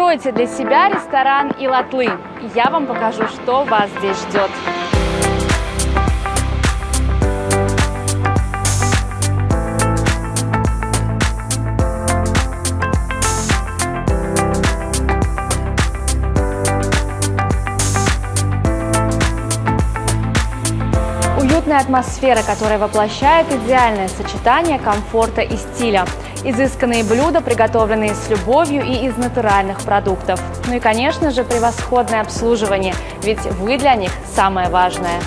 Откройте для себя ресторан «Илатлы». Я вам покажу, что вас здесь ждет. Уютная атмосфера, которая воплощает идеальное сочетание комфорта и стиля. Изысканные блюда, приготовленные с любовью и из натуральных продуктов. Ну и, конечно же, превосходное обслуживание, ведь вы для них самое важное.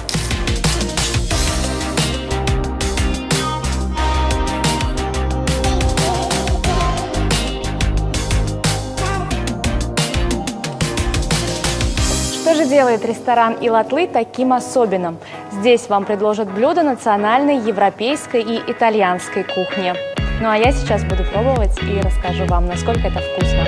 Что же делает ресторан «Илатлы» таким особенным? Здесь вам предложат блюда национальной, европейской и итальянской кухни. Ну а я сейчас буду пробовать и расскажу вам, насколько это вкусно.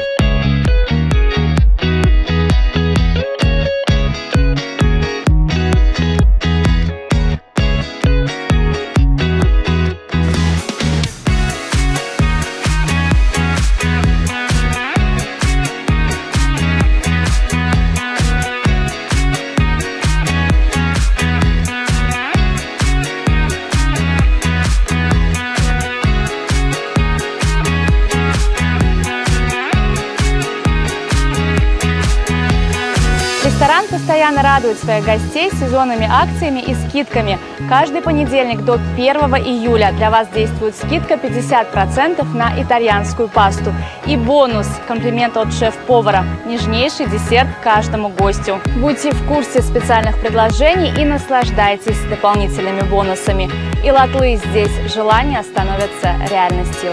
Ресторан постоянно радует своих гостей сезонными акциями и скидками. Каждый понедельник до 1 июля для вас действует скидка 50% на итальянскую пасту. И бонус – комплимент от шеф-повара – нежнейший десерт каждому гостю. Будьте в курсе специальных предложений и наслаждайтесь дополнительными бонусами. «Илатлы» здесь желания становятся реальностью.